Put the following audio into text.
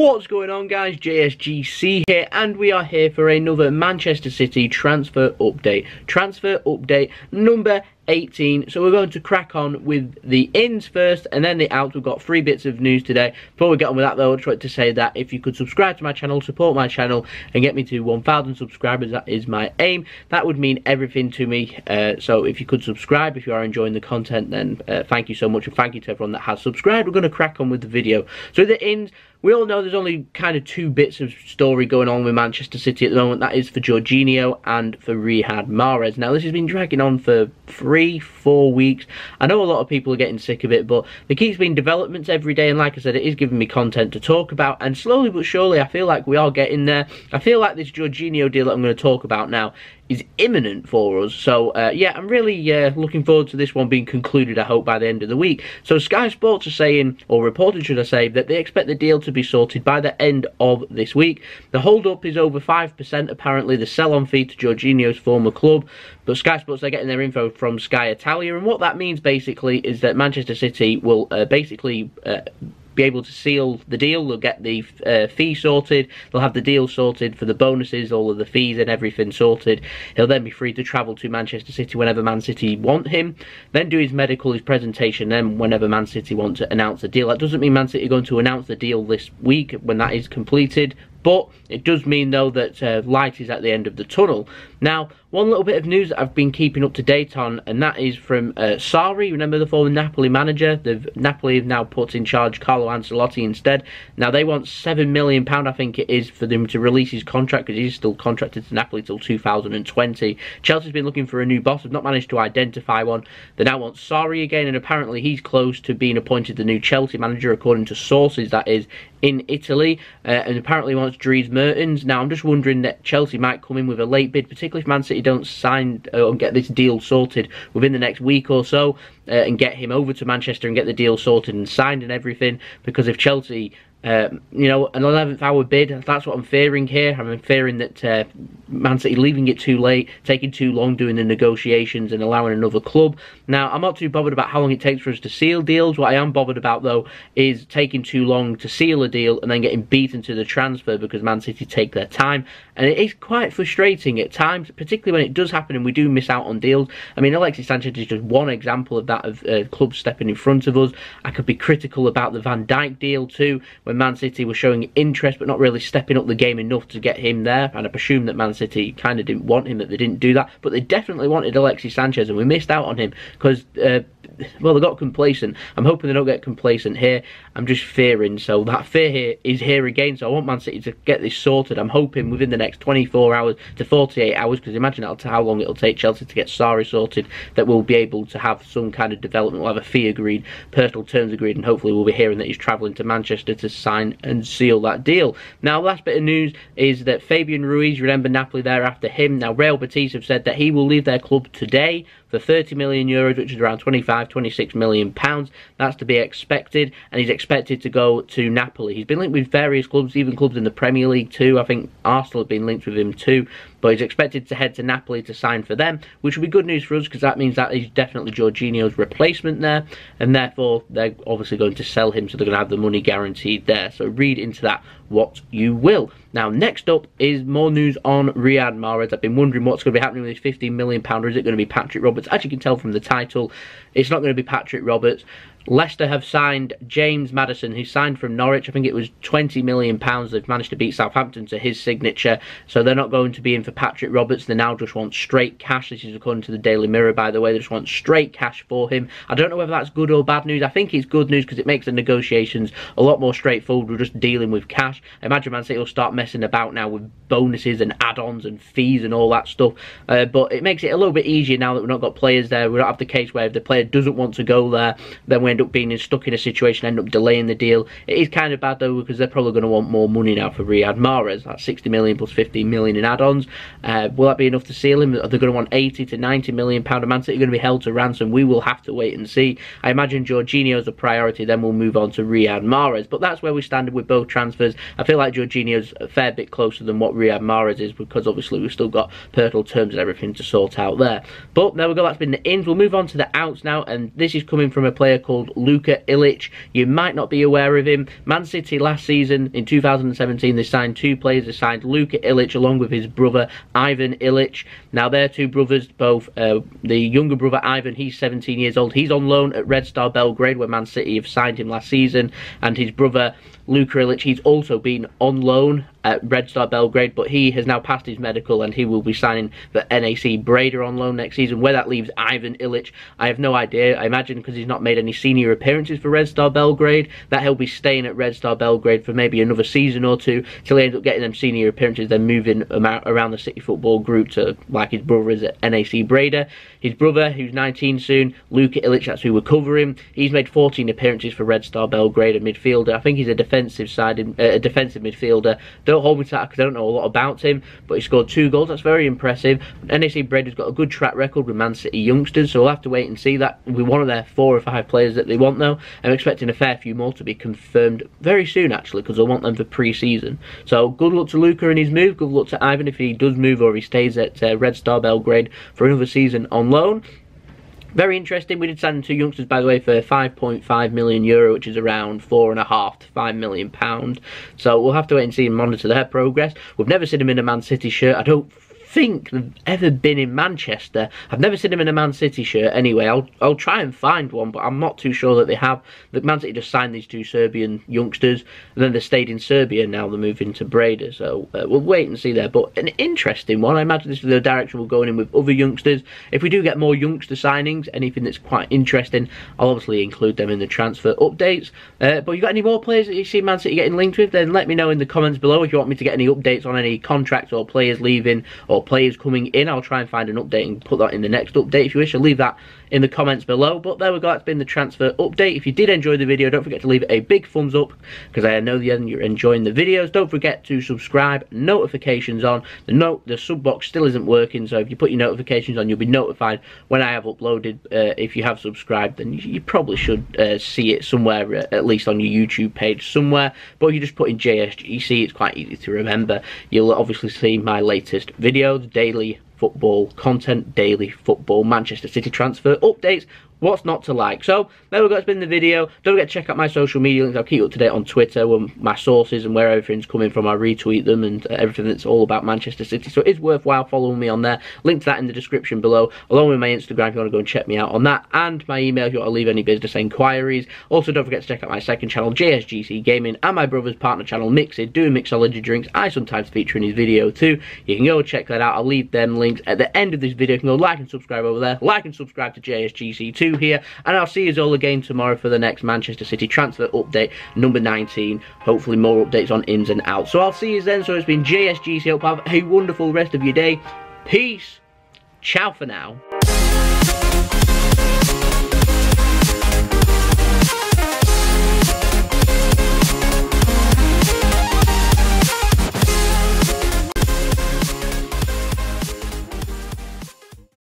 What's going on, guys? JSGC here, and we are here for another Manchester City transfer update. Transfer update number 18. So we're going to crack on with the ins first and then the outs. We've got 3 bits of news today. Before we get on with that though, I just wanted to say that if you could subscribe to my channel, support my channel and get me to 1,000 subscribers, that is my aim. That would mean everything to me. So if you could subscribe, if you are enjoying the content, then thank you so much, and thank you to everyone that has subscribed. We're going to crack on with the video. So the ins, we all know there's only kind of 2 bits of story going on with Manchester City at the moment. That is for Jorginho and for Riyad Mahrez. Now this has been dragging on for 3-4 weeks. I know a lot of people are getting sick of it, but there keeps being developments every day, and like I said, it is giving me content to talk about, and slowly but surely I feel like we are getting there. I feel like this Jorginho deal that I'm going to talk about now is imminent for us. So yeah, I'm really looking forward to this one being concluded, I hope, by the end of the week. So Sky Sports are saying, or reported should I say, that they expect the deal to be sorted by the end of this week. The hold-up is over 5%, apparently, the sell-on fee to Jorginho's former club, but Sky Sports are getting their info from Sky Italia, and what that means basically is that Manchester City will be able to seal the deal. They'll get the fee sorted, they'll have the deal sorted for the bonuses, all of the fees and everything sorted. He'll then be free to travel to Manchester City whenever Man City want him, then do his medical, his presentation, then whenever Man City want to announce the deal. That doesn't mean Man City are going to announce the deal this week when that is completed, but it does mean, though, that light is at the end of the tunnel. Now, one little bit of news that I've been keeping up to date on, and that is from Sarri. Remember the former Napoli manager? Napoli have now put in charge Carlo Ancelotti instead. Now, they want £7 million, I think it is, for them to release his contract, because he's still contracted to Napoli till 2020. Chelsea's been looking for a new boss, have not managed to identify one. They now want Sarri again, and apparently he's close to being appointed the new Chelsea manager, according to sources, that is, in Italy, and apparently wants Dries Mertens. Now, I'm just wondering that Chelsea might come in with a late bid, particularly if Man City don't sign or get this deal sorted within the next week or so, and get him over to Manchester and get the deal sorted and signed and everything, because if Chelsea you know, an 11th hour bid, that's what I'm fearing here. I'm fearing that Man City leaving it too late, taking too long doing the negotiations and allowing another club. Now, I'm not too bothered about how long it takes for us to seal deals. What I am bothered about, though, is taking too long to seal a deal and then getting beaten to the transfer because Man City take their time. And it is quite frustrating at times, particularly when it does happen and we do miss out on deals. I mean, Alexis Sanchez is just one example of that, of clubs stepping in front of us. I could be critical about the Van Dijk deal too, when Man City were showing interest but not really stepping up the game enough to get him there, and I presume that Man City kind of didn't want him, that they didn't do that, but they definitely wanted Alexis Sanchez, and we missed out on him because well, they got complacent. I'm hoping they don't get complacent here. I'm just fearing, so that fear here is here again. So I want Man City to get this sorted. I'm hoping within the next 24 hours to 48 hours, because imagine how long it'll take Chelsea to get Sarri sorted, that we'll be able to have some kind of development. We'll have a fee agreed, personal terms agreed, and hopefully we'll be hearing that he's travelling to Manchester to sign and seal that deal. Now, last bit of news is that Fabian Ruiz, remember Napoli there after him. Now, Real Betis have said that he will leave their club today for €30 million, which is around £26 million. That's to be expected, and he's expected to go to Napoli. He's been linked with various clubs, even clubs in the Premier League too. I think Arsenal have been linked with him too, but he's expected to head to Napoli to sign for them, which will be good news for us, because that means that he's definitely Jorginho's replacement there, and therefore they're obviously going to sell him, so they're going to have the money guaranteed there. So read into that what you will. Now, next up is more news on Riyad Mahrez. I've been wondering what's going to be happening with his £15 million, or is it going to be Patrick Roberts? As you can tell from the title, it's not going to be Patrick Roberts. Leicester have signed James Maddison, who signed from Norwich. I think it was £20 million. They've managed to beat Southampton to his signature, so they're not going to be in for Patrick Roberts. They now just want straight cash. This is according to the Daily Mirror, by the way. They just want straight cash for him. I don't know whether that's good or bad news. I think it's good news because it makes the negotiations a lot more straightforward. We're just dealing with cash. I imagine Man City will start messing about now with bonuses and add-ons and fees and all that stuff, but it makes it a little bit easier now that we've not got players there. We don't have the case where if the player doesn't want to go there, then we end up being stuck in a situation, end up delaying the deal. It is kind of bad though, because they're probably going to want more money now for Riyad Mahrez. That's 60 million plus 15 million in add-ons. Will that be enough to seal him? Are they going to want 80 to 90 million pound? Man City going to be held to ransom? We will have to wait and see. I imagine Jorginho is a priority, then we'll move on to Riyad Mahrez. But that's where we stand with both transfers. I feel like Jorginho's a fair bit closer than what Riyad Mahrez is, because obviously we've still got personal terms and everything to sort out there. But there we go, that's been the ins. We'll move on to the outs now, and this is coming from a player called 17-year-old Luka Ilic. You might not be aware of him. Man City last season, in 2017, they signed two players. They signed Luka Ilic along with his brother Ivan Ilic. Now, their two brothers, both the younger brother Ivan, he's 17 years old. He's on loan at Red Star Belgrade, where Man City have signed him last season. And his brother Luka Ilic, he's also been on loan at Red Star Belgrade, but he has now passed his medical and he will be signing for NAC Breda on loan next season. Where that leaves Ivan Ilic, I have no idea. I imagine because he's not made any senior appearances for Red Star Belgrade, that he'll be staying at Red Star Belgrade for maybe another season or two till he ends up getting them senior appearances, then moving around the City football group to, like his brother is at NAC Breda. His brother, who's 19 soon, Luka Ilic, that's who we're covering. He's made 14 appearances for Red Star Belgrade, a midfielder. I think he's a defensive midfielder. Don't hold me to that because I don't know a lot about him, but he scored 2 goals. That's very impressive. NAC Breda's got a good track record with Man City youngsters, so we'll have to wait and see. That will be one of their 4 or 5 players that they want, though. I'm expecting a fair few more to be confirmed very soon, actually, because they'll want them for pre-season. So good luck to Luka in his move. Good luck to Ivan if he does move or he stays at Red Star Belgrade for another season on loan. Very interesting. We did sign 2 youngsters, by the way, for €5.5 million, which is around £4.5 to £5 million. So we'll have to wait and see and monitor their progress. We've never seen him in a Man City shirt. I don't think they've ever been in Manchester. I've never seen him in a Man City shirt anyway. I'll try and find one, but I'm not too sure that they have. The Man City just signed these 2 Serbian youngsters, and then they stayed in Serbia. Now they're moving to Breda, so we'll wait and see there. But an interesting one. I imagine this is the direction we're going in with other youngsters. If we do get more youngster signings, anything that's quite interesting, I'll obviously include them in the transfer updates. But you got any more players that you see Man City getting linked with, then let me know in the comments below. If you want me to get any updates on any contracts or players leaving or players coming in, I'll try and find an update and put that in the next update. If you wish, I'll leave that in the comments below. But there we go, that's been the transfer update. If you did enjoy the video, don't forget to leave it a big thumbs up, because I know you're enjoying the videos. Don't forget to subscribe, notifications on. The sub box still isn't working, so if you put your notifications on, you'll be notified when I have uploaded. If you have subscribed, then you probably should see it somewhere, at least on your YouTube page somewhere. But if you just put in JSGC, it's quite easy to remember. You'll obviously see my latest videos, daily football content, daily football Manchester City transfer updates. What's not to like? So there we go, it's been the video. Don't forget to check out my social media links. I'll keep you up to date on Twitter with my sources and where everything's coming from. I retweet them and everything that's all about Manchester City. So it's worthwhile following me on there. Link to that in the description below, along with my Instagram if you want to go and check me out on that, and my email if you want to leave any business enquiries. Also, don't forget to check out my second channel, JSGC Gaming, and my brother's partner channel, Mixed, doing mixology drinks. I sometimes feature in his video too. You can go check that out. I'll leave them links at the end of this video. You can go like and subscribe over there. Like and subscribe to JSGC too here, and I'll see you all again tomorrow for the next Manchester City transfer update, number 19. Hopefully more updates on ins and outs. So I'll see you then. So it's been JSGC. Hope you have a wonderful rest of your day. Peace. Ciao for now.